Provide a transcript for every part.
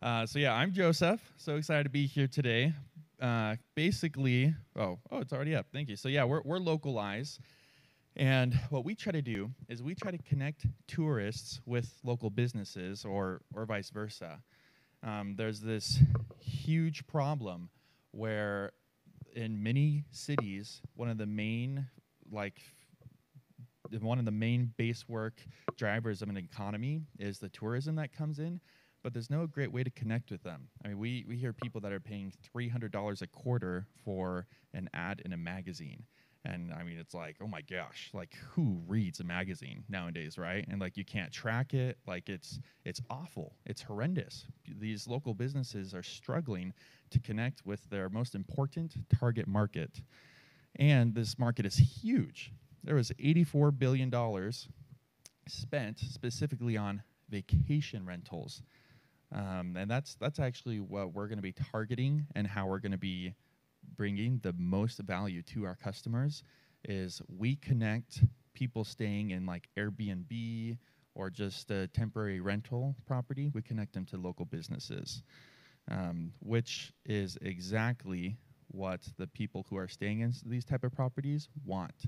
So yeah, I'm Joseph. So excited to be here today. Basically, it's already up. Thank you. So yeah, we're LocalEyes, and what we try to do is we try to connect tourists with local businesses, or vice versa. There's this huge problem where in many cities, one of the main base work drivers of an economy is the tourism that comes in, but there's no great way to connect with them. I mean, we hear people that are paying $300 a quarter for an ad in a magazine. And I mean, it's like, oh my gosh, like who reads a magazine nowadays, right? And like you can't track it, like it's awful, it's horrendous. These local businesses are struggling to connect with their most important target market. And this market is huge. There was $84 billion spent specifically on vacation rentals. And that's actually what we're going to be targeting, and how we're going to be bringing the most value to our customers is we connect people staying in like Airbnb or just a temporary rental property. We connect them to local businesses, which is exactly what the people who are staying in these type of properties want.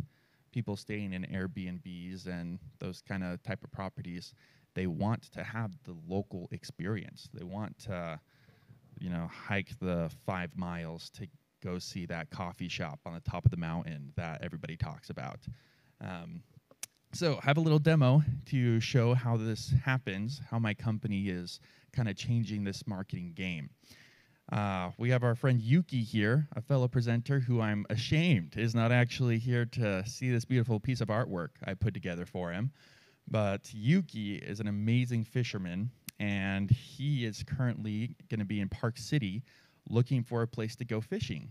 People staying in Airbnbs and those kind of type of properties, they want to have the local experience. They want to, hike the 5 miles to go see that coffee shop on the top of the mountain that everybody talks about. So I have a little demo to show how this happens, how my company is kind of changing this marketing game. We have our friend Yuki here, a fellow presenter who I'm ashamed is not actually here to see this beautiful piece of artwork I put together for him. But Yuki is an amazing fisherman, and he is currently going to be in Park City looking for a place to go fishing.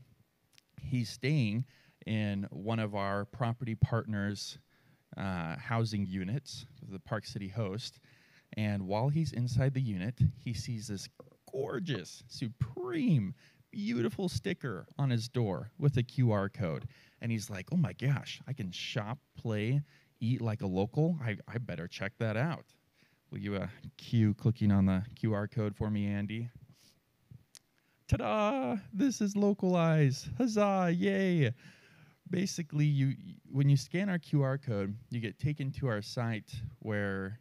He's staying in one of our property partners' housing units, the Park City host, and while he's inside the unit, he sees this gorgeous, supreme, beautiful sticker on his door with a QR code. And he's like, oh my gosh, I can shop, play, eat like a local. I better check that out. Will you cue clicking on the QR code for me, Andy? Ta-da! This is LocalEyes. Huzzah! Yay! Basically, when you scan our QR code, you get taken to our site where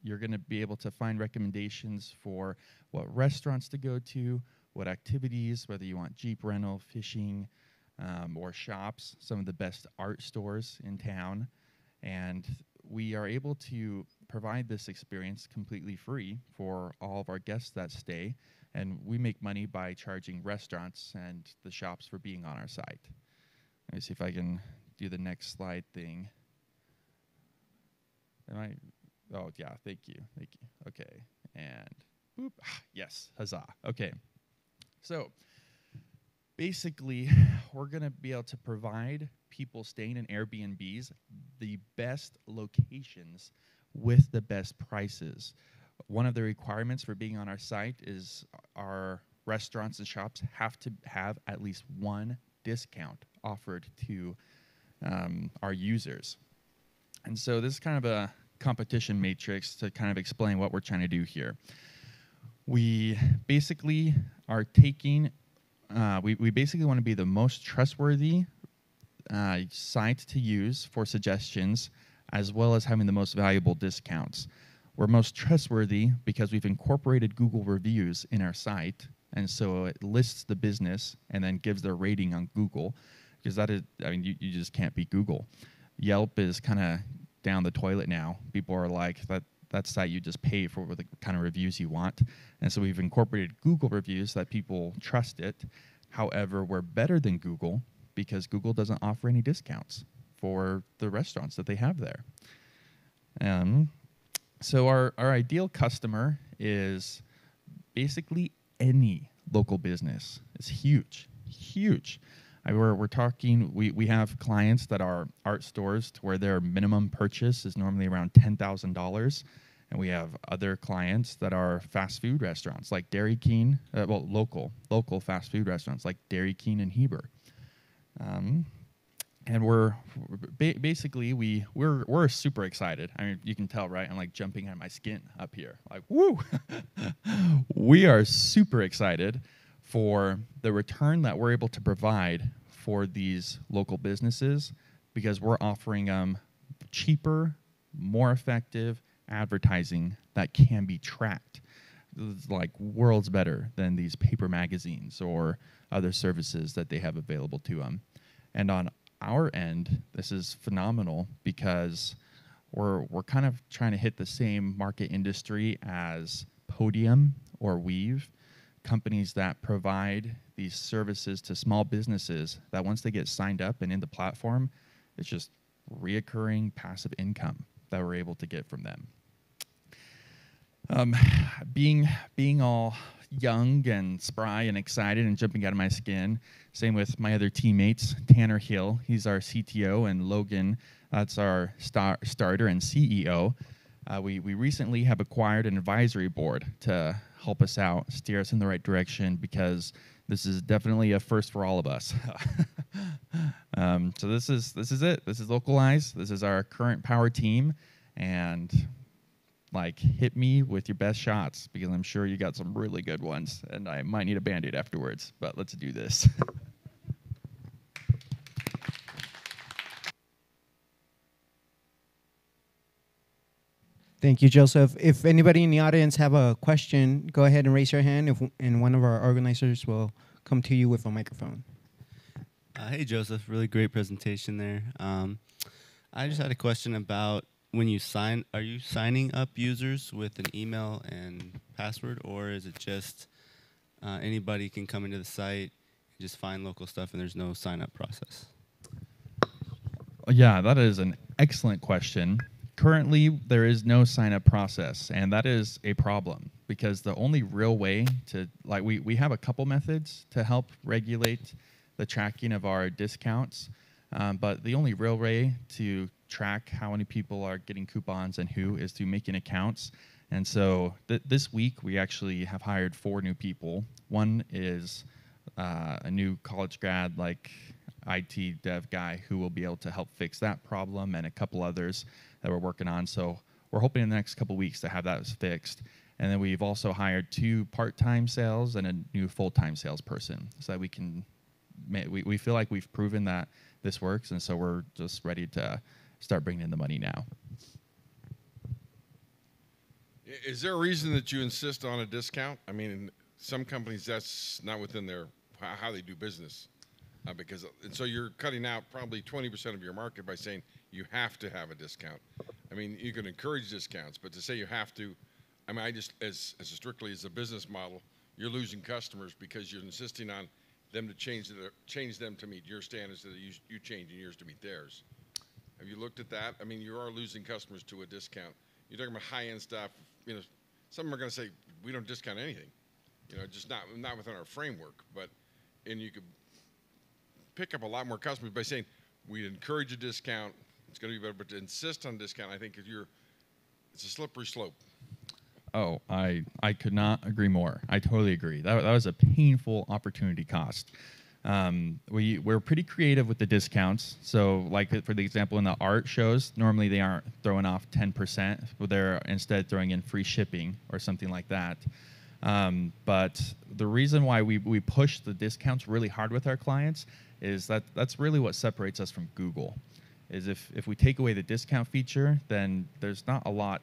you're going to be able to find recommendations for what restaurants to go to, what activities, whether you want Jeep rental, fishing, or shops, some of the best art stores in town. And we are able to provide this experience completely free for all of our guests that stay. And we make money by charging restaurants and the shops for being on our site. Let me see if I can do the next slide thing. Oh, yeah, thank you. Okay, and boop. Yes, huzzah. Okay, so basically, we're going to be able to provide people staying in Airbnbs the best locations with the best prices. One of the requirements for being on our site is our restaurants and shops have to have at least one discount offered to our users. And so this is kind of a competition matrix to kind of explain what we're trying to do here. We basically are taking, we basically want to be the most trustworthy site to use for suggestions, as well as having the most valuable discounts. We're most trustworthy because we've incorporated Google reviews in our site, and so it lists the business and then gives their rating on Google, because that is, I mean, you just can't beat Google. Yelp is kind of down the toilet now. People are like, that site you just pay for the kind of reviews you want. And so we've incorporated Google reviews so that people trust it. However, we're better than Google because Google doesn't offer any discounts for the restaurants that they have there. So our ideal customer is basically any local business. It's huge, huge. We're talking, we have clients that are art stores to where their minimum purchase is normally around $10,000. And we have other clients that are fast food restaurants like Dairy King, local fast food restaurants like Dairy King and Heber. And we're super excited. I mean, you can tell, right? I'm like jumping out of my skin up here. Like, woo! we are super excited for the return that we're able to provide for these local businesses because we're offering them cheaper, more effective advertising that can be tracked. It's like worlds better than these paper magazines or other services that they have available to them. And on our end, this is phenomenal because we're kind of trying to hit the same market industry as Podium or Weave, companies that provide these services to small businesses that once they get signed up and in the platform, it's just reoccurring passive income that we're able to get from them. Being all young and spry and excited and jumping out of my skin, same with my other teammates, Tanner Hill, he's our CTO, and Logan, that's our starter and CEO. We recently have acquired an advisory board to help us out, steer us in the right direction, because this is definitely a first for all of us. So this is it. This is LocalEyes. This is our current power team, and like hit me with your best shots because I'm sure you got some really good ones, and I might need a Band-Aid afterwards. But let's do this. Thank you, Joseph. If anybody in the audience have a question, go ahead and raise your hand, and one of our organizers will come to you with a microphone. Hey, Joseph. Really great presentation there. I just had a question about when you sign, are you signing up users with an email and password, or is it just anybody can come into the site and just find local stuff and there's no sign-up process? Yeah, that is an excellent question. Currently, there is no sign-up process, and that is a problem because the only real way to, like, we have a couple methods to help regulate the tracking of our discounts, but the only real way to track how many people are getting coupons and who is through making accounts. And so this week, we actually have hired 4 new people. One is a new college grad, like IT dev guy, who will be able to help fix that problem, and a couple others that we're working on. So we're hoping in the next couple weeks to have that fixed. And then we've also hired 2 part-time sales and a new full-time salesperson so that we can, we feel like we've proven that this works, and so we're just ready to start bringing in the money now. Is there a reason that you insist on a discount? I mean, in some companies that's not within their how they do business, and so you're cutting out probably 20% of your market by saying you have to have a discount. I mean, you can encourage discounts, but to say you have to, I mean, I just as strictly as a business model, you're losing customers because you're insisting on them to change them to meet your standards, so that you changing yours to meet theirs. Have you looked at that? I mean, you are losing customers to a discount. You're talking about high-end stuff. You know, some are going to say we don't discount anything. You know, just not within our framework. And you could pick up a lot more customers by saying we encourage a discount. It's going to be better, but to insist on discount, I think it's a slippery slope. Oh, I could not agree more. I totally agree. That was a painful opportunity cost. We're pretty creative with the discounts. So like for the example in the art shows, normally they aren't throwing off 10%, but they're instead throwing in free shipping or something like that. But the reason why we push the discounts really hard with our clients is that's really what separates us from Google. Is if we take away the discount feature, then there's not a lot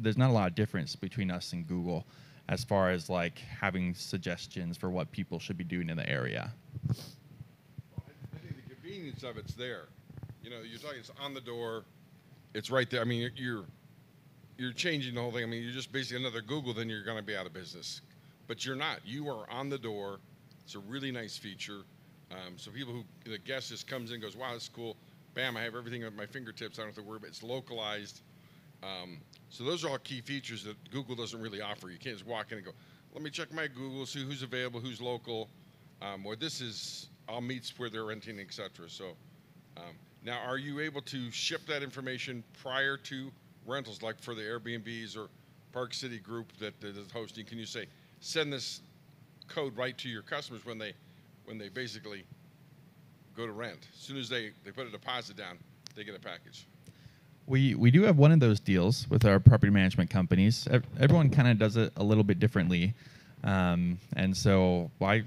of difference between us and Google as far as like having suggestions for what people should be doing in the area. Well, I think the convenience of it's there. You know, you're talking, it's on the door, it's right there. I mean, you're changing the whole thing. I mean, you're just basically another Google, then you're going to be out of business. But you're not. You are on the door. It's a really nice feature. So people the guest just comes in and goes, wow, that's cool. Bam, I have everything at my fingertips. I don't have to worry about it. It's localized. So those are all key features that Google doesn't really offer. You can't just walk in and go, let me check my Google, see who's available, who's local, or this is all meets where they're renting, etc. So now, are you able to ship that information prior to rentals, like for the Airbnbs or Park City Group that is hosting? Can you say, send this code right to your customers when they basically go to rent? As soon as they put a deposit down, they get a package. We do have one of those deals with our property management companies. Everyone kind of does it a little bit differently, and so I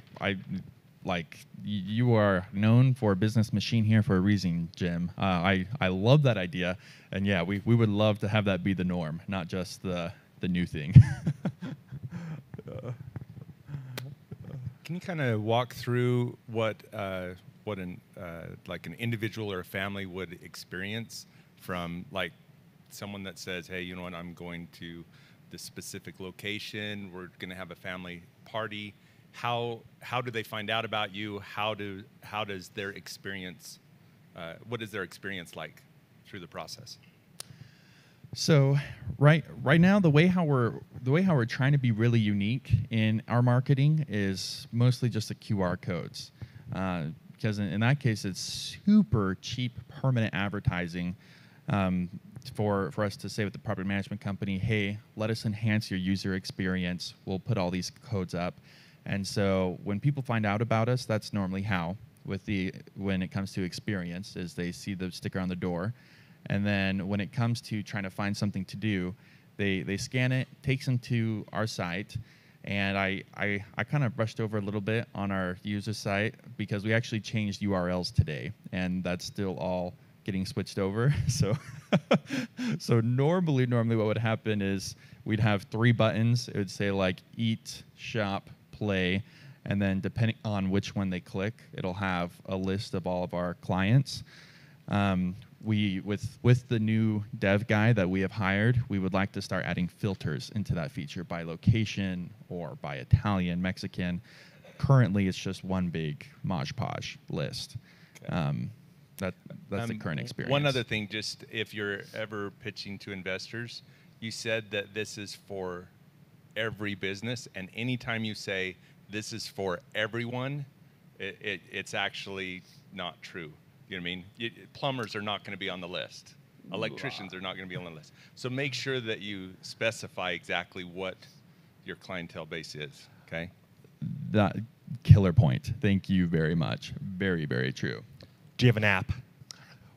like you are known for a business machine here for a reason, Jim. I love that idea, and yeah, we would love to have that be the norm, not just the new thing. Can you kind of walk through what like an individual or a family would experience from like someone that says, hey, you know what, I'm going to this specific location, we're going to have a family party. How do they find out about you? How does their experience, what is their experience like through the process? So right now, the way how we're trying to be really unique in our marketing is mostly just the QR codes, because in that case, it's super cheap permanent advertising for us to say with the property management company, hey, let us enhance your user experience. We'll put all these codes up, and so when people find out about us, that's normally how when it comes to experience is they see the sticker on the door. And then when it comes to trying to find something to do, they scan it, takes them to our site. And I kind of brushed over a little bit on our user site because we actually changed URLs today, and that's still all getting switched over. So normally what would happen is we'd have 3 buttons. It would say like eat, shop, play, and then depending on which one they click, it'll have a list of all of our clients. With the new dev guy that we have hired, we would like to start adding filters into that feature by location or by Italian, Mexican. Currently, it's just one big Mod Podge list. Okay. That's the current experience. One other thing, just if you're ever pitching to investors, you said that this is for every business, and anytime you say this is for everyone, it's actually not true. You know what I mean? Plumbers are not going to be on the list. Electricians are not going to be on the list. So make sure that you specify exactly what your clientele base is, okay? That killer point. Thank you very much. Very, very true. Do you have an app?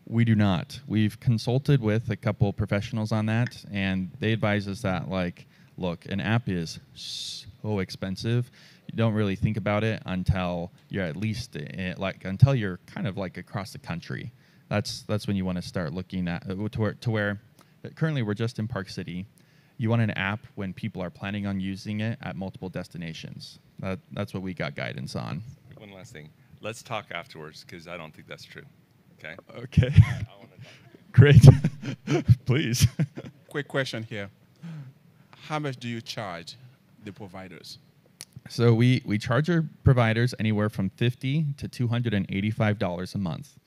We do not. We've consulted with a couple professionals on that, and they advise us that, like, look, an app is so expensive. You don't really think about it until you're at least until you're kind of like across the country. That's when you want to start looking at to where currently we're just in Park City. You want an app when people are planning on using it at multiple destinations. That's what we got guidance on. One last thing. Let's talk afterwards because I don't think that's true. Okay. Okay. I want to talk. Great. Please. Quick question here. How much do you charge the providers? So we charge our providers anywhere from $50 to $285 a month.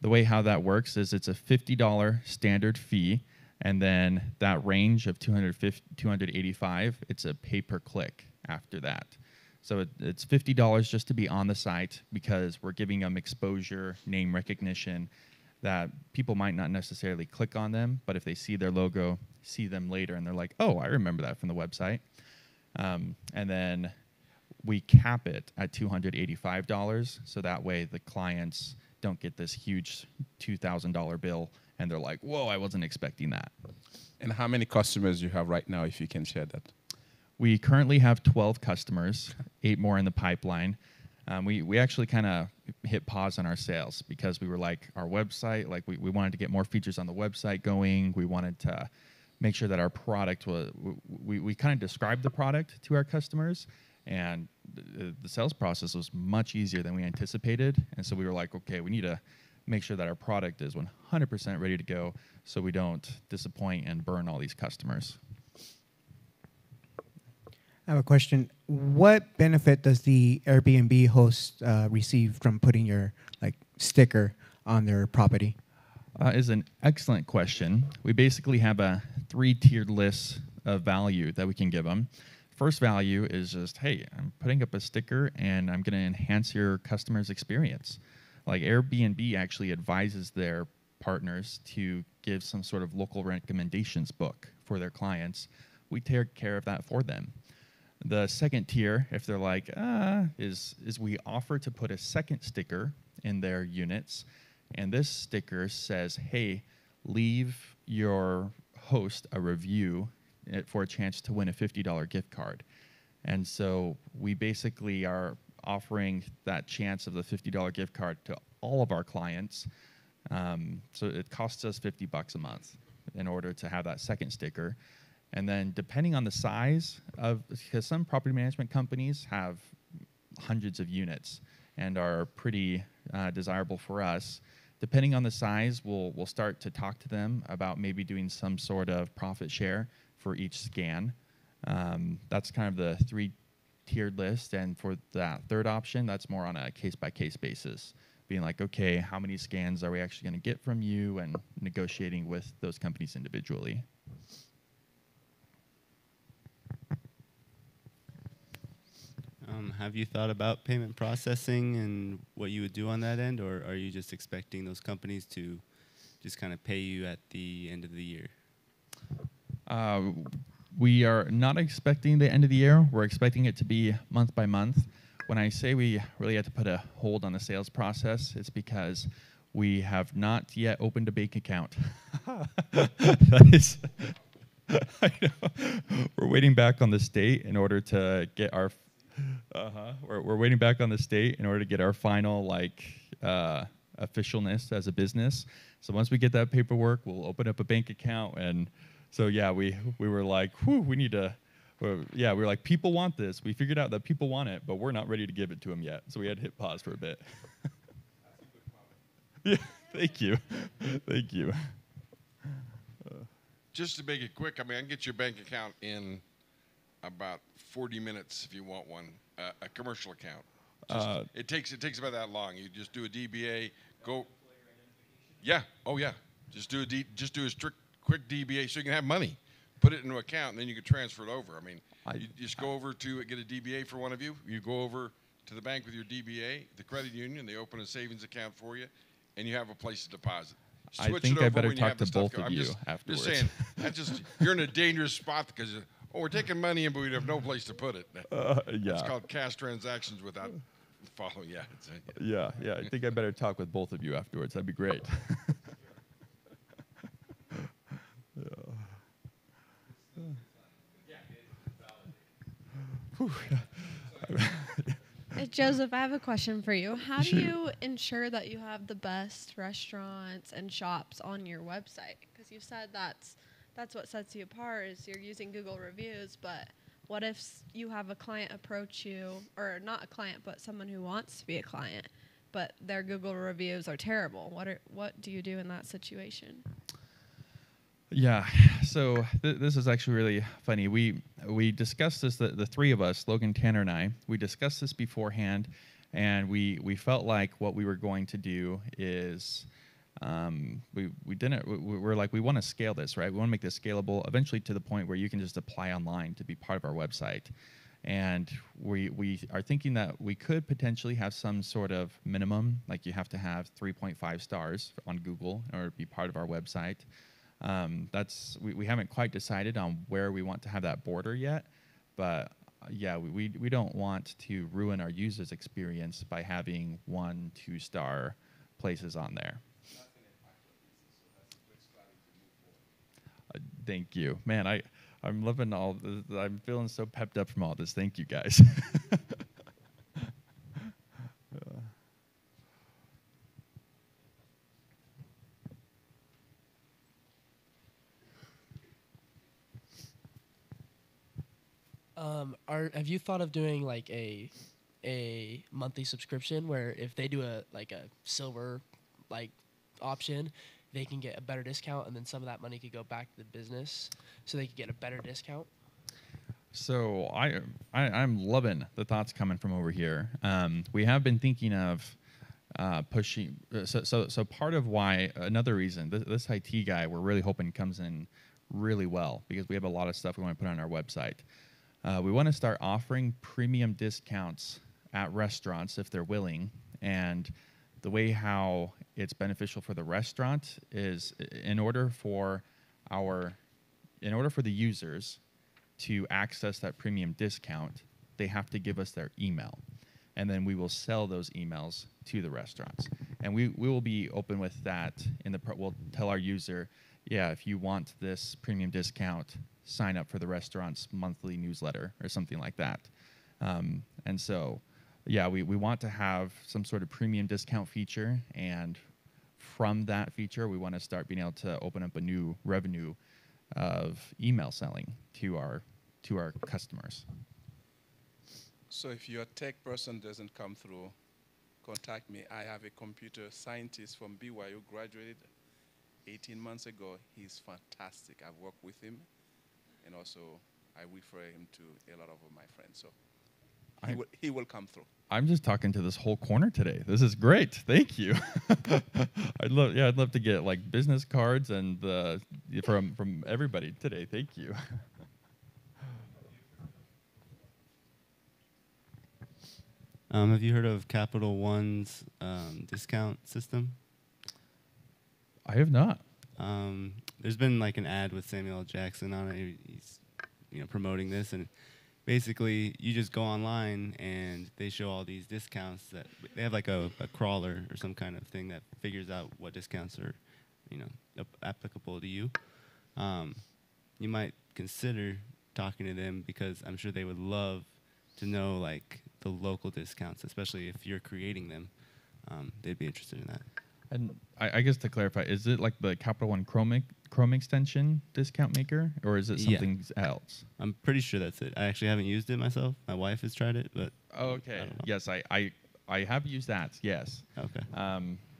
The way how that works is it's a $50 standard fee, and then that range of $285, it's a pay-per-click after that. So it's $50 just to be on the site because we're giving them exposure, name recognition, that people might not necessarily click on them, but if they see their logo, see them later, and they're like, oh, I remember that from the website. And then we cap it at $285, so that way the clients don't get this huge $2,000 bill, and they're like, whoa, I wasn't expecting that. And how many customers you have right now, if you can share that? We currently have 12 customers, 8 more in the pipeline. We actually kind of hit pause on our sales because we were like, our website, like we wanted to get more features on the website going. We wanted to make sure that our product was, we kind of described the product to our customers, and the sales process was much easier than we anticipated. And so we were like, okay, we need to make sure that our product is 100% ready to go so we don't disappoint and burn all these customers. I have a question. What benefit does the Airbnb host receive from putting your sticker on their property? Is an excellent question. We basically have a 3-tiered list of value that we can give them. First value is just, hey, I'm putting up a sticker and I'm going to enhance your customer's experience. Like Airbnb actually advises their partners to give some sort of local recommendations book for their clients. We take care of that for them. The second tier, if they're like, is we offer to put a second sticker in their units. And this sticker says, hey, leave your host a review for a chance to win a $50 gift card. And so we basically are offering that chance of the $50 gift card to all of our clients. So it costs us $50 a month in order to have that second sticker. And then depending on the size of, because some property management companies have hundreds of units and are pretty desirable for us. Depending on the size, we'll start to talk to them about maybe doing some sort of profit share for each scan. That's kind of the 3-tiered list. And for that third option, that's more on a case-by-case basis, being like, okay, how many scans are we actually going to get from you, and negotiating with those companies individually. Have you thought about payment processing and what you would do on that end, or are you just expecting those companies to just kind of pay you at the end of the year? We are not expecting the end of the year. We're expecting it to be month by month. When I say we really had to put a hold on the sales process, it's because we have not yet opened a bank account. That is, I know. We're waiting back on the state in order to get our. We're waiting back on the state in order to get our final officialness as a business. So once we get that paperwork, we'll open up a bank account. And so yeah, we were like, whew, we need to. We were like, people want this. We figured out that people want it, but we're not ready to give it to them yet. So we had to hit pause for a bit. Yeah, thank you, thank you. Just to make it quick, I mean, I can get your bank account in about 40 minutes if you want one, a commercial account. It takes about that long. You just do a DBA, go. Yeah. Oh yeah. Just do a strict quick DBA so you can have money. Put it into an account and then you can transfer it over. I mean, you just go over to get a DBA for one of you. You go over to the bank with your DBA, the credit union. They open a savings account for you, and you have a place to deposit. I think I better talk to both of you afterwards. Just saying, you're in a dangerous spot because we're taking money in, but we have no place to put it. Yeah. It's called cash transactions without following. Yeah. Yeah. I think I better talk with both of you afterwards. That'd be great. Joseph, I have a question for you. How do you ensure that you have the best restaurants and shops on your website? Because you said that's what sets you apart is you're using Google reviews, but what if you have a client approach you, or not a client, but someone who wants to be a client, but their Google reviews are terrible? What do you do in that situation? Yeah, so this is actually really funny. We discussed this, the three of us, Logan, Tanner, and I, we discussed this beforehand, and we felt like what we were going to do is we're like, we want to scale this, right? We want to make this scalable eventually to the point where you can just apply online to be part of our website. And we are thinking that we could potentially have some sort of minimum, like you have to have 3.5 stars on Google in order to be part of our website. We haven't quite decided on where we want to have that border yet, but yeah, we don't want to ruin our users' experience by having 1-2 star places on there. Thank you, man. I'm loving all this. I'm feeling so pepped up from all this. Thank you, guys. Have you thought of doing like a monthly subscription where if they do a silver option, they can get a better discount, and then some of that money could go back to the business so they could get a better discount? So I'm loving the thoughts coming from over here. We have been thinking of pushing. So part of why, another reason, this IT guy we're really hoping comes in really well, because we have a lot of stuff we want to put on our website. We want to start offering premium discounts at restaurants if they're willing. And the way how it's beneficial for the restaurant is in order for the users to access that premium discount, they have to give us their email. And then we will sell those emails to the restaurants. And we will be open with that we'll tell our user, yeah, if you want this premium discount, sign up for the restaurant's monthly newsletter or something like that. And so, yeah, we want to have some sort of premium discount feature, and from that feature, we want to start being able to open up a new revenue of email selling to our customers. So if your tech person doesn't come through, contact me. I have a computer scientist from BYU, graduated 18 months ago. He's fantastic. I've worked with him, and also I refer him to a lot of my friends. So he will come through. I'm just talking to this whole corner today. This is great. Thank you. I'd love to get like business cards and from everybody today. Thank you. Have you heard of Capital One's discount system? I have not. There's been like an ad with Samuel L. Jackson on it. He's promoting this, and basically you just go online and they show all these discounts that they have like a crawler or some kind of thing that figures out what discounts are applicable to you. You might consider talking to them, because I'm sure they would love to know like the local discounts, especially if you're creating them. They'd be interested in that. And I guess to clarify, is it like the Capital One Chrome extension discount maker, or is it something else? I'm pretty sure that's it. I actually haven't used it myself. My wife has tried it, but okay. Yes, I have used that. Yes. Okay.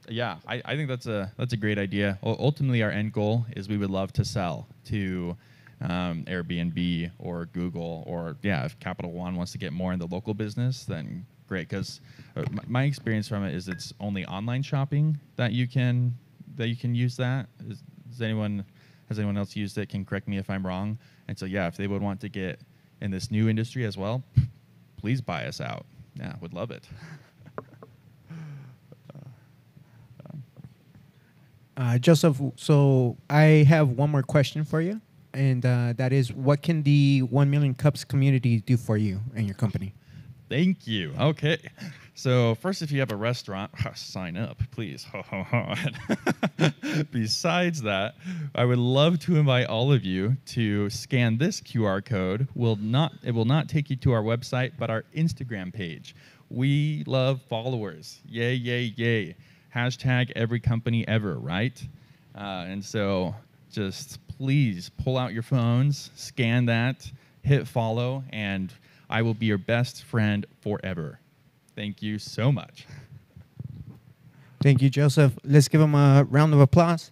Yeah, I think that's a great idea. Ultimately, our end goal is we would love to sell to Airbnb or Google, or if Capital One wants to get more in the local business, then great. Because my experience from it is it's only online shopping that you can use that. Has anyone else used it? Can correct me if I'm wrong. And so if they would want to get in this new industry as well, please buy us out. Yeah, would love it. Joseph, so I have one more question for you, and that is, what can the 1 Million Cups community do for you and your company? Thank you. Okay. So first, if you have a restaurant, sign up, please. Besides that, I would love to invite all of you to scan this QR code. It will not take you to our website, but our Instagram page. We love followers. Yay, yay, yay. Hashtag every company ever, right? And so just please pull out your phones, scan that, hit follow, and I will be your best friend forever. Thank you so much. Thank you, Joseph. Let's give him a round of applause.